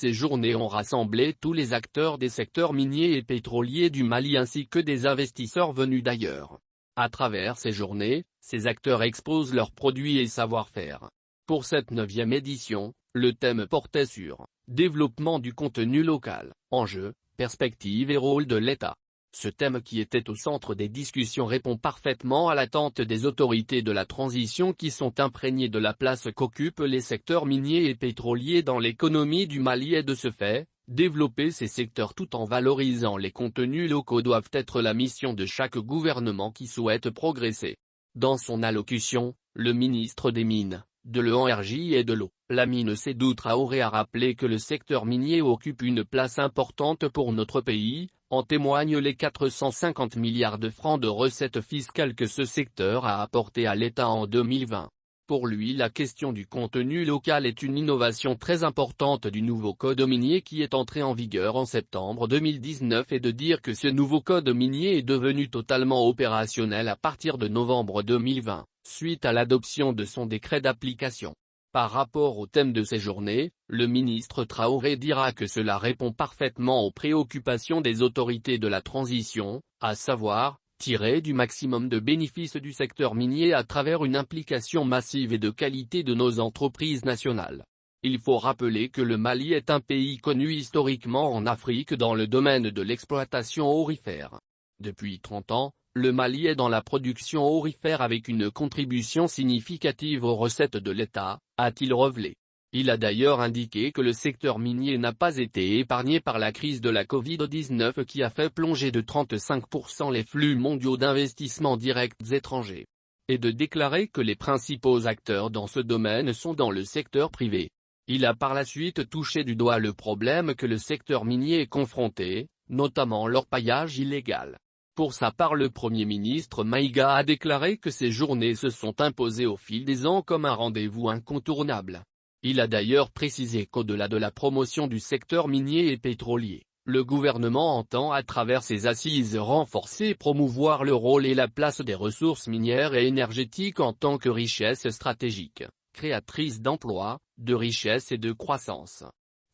Ces journées ont rassemblé tous les acteurs des secteurs miniers et pétroliers du Mali ainsi que des investisseurs venus d'ailleurs. À travers ces journées, ces acteurs exposent leurs produits et savoir-faire. Pour cette 9e édition, le thème portait sur « Développement du contenu local, enjeux, perspectives et rôle de l'État ». Ce thème qui était au centre des discussions répond parfaitement à l'attente des autorités de la transition qui sont imprégnées de la place qu'occupent les secteurs miniers et pétroliers dans l'économie du Mali et de ce fait, développer ces secteurs tout en valorisant les contenus locaux doivent être la mission de chaque gouvernement qui souhaite progresser. Dans son allocution, le ministre des Mines, de l'Énergie et de l'eau, Lamine Sédou Traoré a rappelé que le secteur minier occupe une place importante pour notre pays, en témoignent les 450 milliards de francs de recettes fiscales que ce secteur a apporté à l'État en 2020. Pour lui, la question du contenu local est une innovation très importante du nouveau code minier qui est entré en vigueur en septembre 2019 et de dire que ce nouveau code minier est devenu totalement opérationnel à partir de novembre 2020, suite à l'adoption de son décret d'application. Par rapport au thème de ces journées, le ministre Traoré dira que cela répond parfaitement aux préoccupations des autorités de la transition, à savoir, tirer du maximum de bénéfices du secteur minier à travers une implication massive et de qualité de nos entreprises nationales. Il faut rappeler que le Mali est un pays connu historiquement en Afrique dans le domaine de l'exploitation aurifère. Depuis 30 ans, le Mali est dans la production aurifère avec une contribution significative aux recettes de l'État, a-t-il révélé. Il a d'ailleurs indiqué que le secteur minier n'a pas été épargné par la crise de la Covid-19 qui a fait plonger de 35% les flux mondiaux d'investissements directs étrangers. Et de déclarer que les principaux acteurs dans ce domaine sont dans le secteur privé. Il a par la suite touché du doigt le problème que le secteur minier est confronté, notamment l'orpaillage illégal. Pour sa part, le Premier ministre Maïga a déclaré que ces journées se sont imposées au fil des ans comme un rendez-vous incontournable. Il a d'ailleurs précisé qu'au-delà de la promotion du secteur minier et pétrolier, le gouvernement entend à travers ses assises renforcer et promouvoir le rôle et la place des ressources minières et énergétiques en tant que richesse stratégique, créatrice d'emplois, de richesse et de croissance.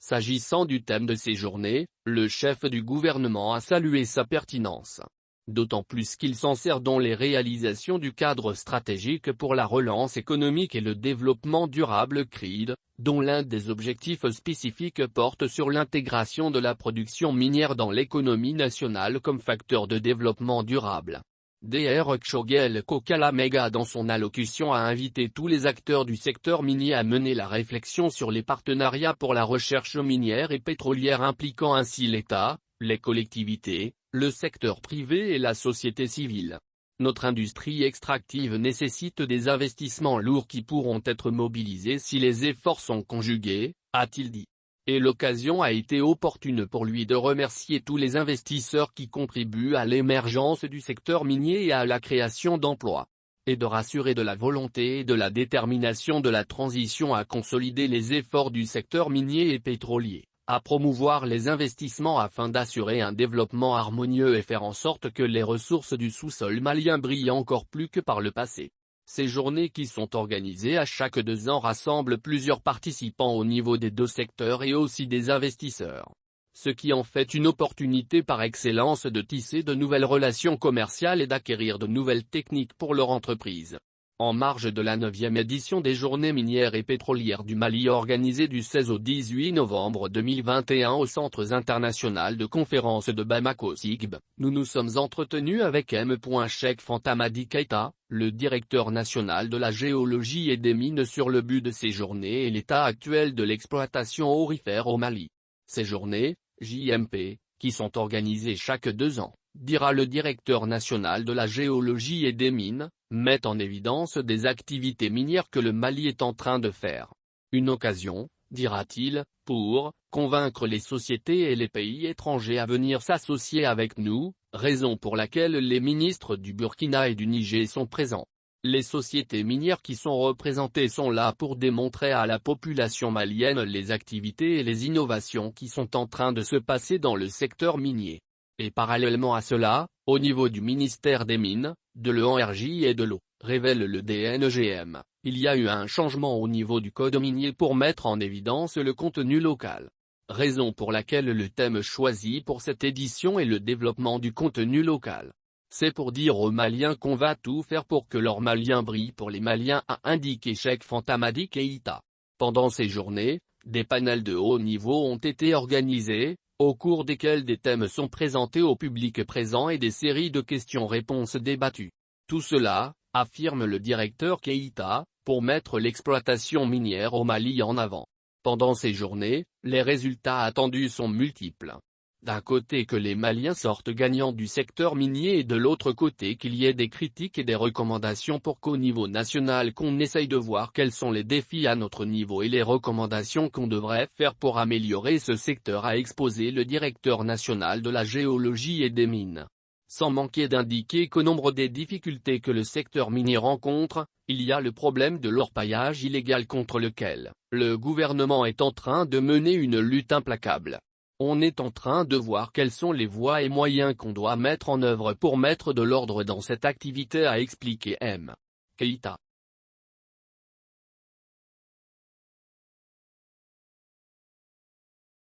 S'agissant du thème de ces journées, le chef du gouvernement a salué sa pertinence. D'autant plus qu'il s'en sert dans les réalisations du cadre stratégique pour la relance économique et le développement durable CRID, dont l'un des objectifs spécifiques porte sur l'intégration de la production minière dans l'économie nationale comme facteur de développement durable. Dr Kshogel Kokalamega dans son allocution a invité tous les acteurs du secteur minier à mener la réflexion sur les partenariats pour la recherche minière et pétrolière impliquant ainsi l'État, les collectivités, le secteur privé et la société civile. Notre industrie extractive nécessite des investissements lourds qui pourront être mobilisés si les efforts sont conjugués, a-t-il dit. Et l'occasion a été opportune pour lui de remercier tous les investisseurs qui contribuent à l'émergence du secteur minier et à la création d'emplois. Et de rassurer de la volonté et de la détermination de la transition à consolider les efforts du secteur minier et pétrolier, à promouvoir les investissements afin d'assurer un développement harmonieux et faire en sorte que les ressources du sous-sol malien brillent encore plus que par le passé. Ces journées qui sont organisées à chaque 2 ans rassemblent plusieurs participants au niveau des 2 secteurs et aussi des investisseurs. Ce qui en fait une opportunité par excellence de tisser de nouvelles relations commerciales et d'acquérir de nouvelles techniques pour leur entreprise. En marge de la 9e édition des Journées minières et pétrolières du Mali organisée du 16 au 18 novembre 2021 au Centre international de conférences de Bamako-Sigb, nous nous sommes entretenus avec M. Cheikh Fantamadi Keïta, le directeur national de la géologie et des mines sur le but de ces journées et l'état actuel de l'exploitation aurifère au Mali. Ces journées, JMP, qui sont organisées chaque 2 ans, dira le directeur national de la géologie et des mines, mettent en évidence des activités minières que le Mali est en train de faire. Une occasion, dira-t-il, pour convaincre les sociétés et les pays étrangers à venir s'associer avec nous, raison pour laquelle les ministres du Burkina et du Niger sont présents. Les sociétés minières qui sont représentées sont là pour démontrer à la population malienne les activités et les innovations qui sont en train de se passer dans le secteur minier. Et parallèlement à cela, au niveau du ministère des Mines, de l'Énergie et de l'eau, révèle le DNGM, il y a eu un changement au niveau du code minier pour mettre en évidence le contenu local. raison pour laquelle le thème choisi pour cette édition est le développement du contenu local. C'est pour dire aux Maliens qu'on va tout faire pour que leur Malien brille pour les Maliens, a indiqué Cheikh Fanta Madi Keïta. Pendant ces journées, des panels de haut niveau ont été organisés, au cours desquels des thèmes sont présentés au public présent et des séries de questions-réponses débattues. Tout cela, affirme le directeur Keïta, pour mettre l'exploitation minière au Mali en avant. Pendant ces journées, les résultats attendus sont multiples. D'un côté que les Maliens sortent gagnants du secteur minier et de l'autre côté qu'il y ait des critiques et des recommandations pour qu'au niveau national qu'on essaye de voir quels sont les défis à notre niveau et les recommandations qu'on devrait faire pour améliorer ce secteur, a exposé le directeur national de la géologie et des mines. Sans manquer d'indiquer qu'au nombre des difficultés que le secteur minier rencontre, il y a le problème de l'orpaillage illégal contre lequel le gouvernement est en train de mener une lutte implacable. On est en train de voir quelles sont les voies et moyens qu'on doit mettre en œuvre pour mettre de l'ordre dans cette activité, a expliqué M. Keïta.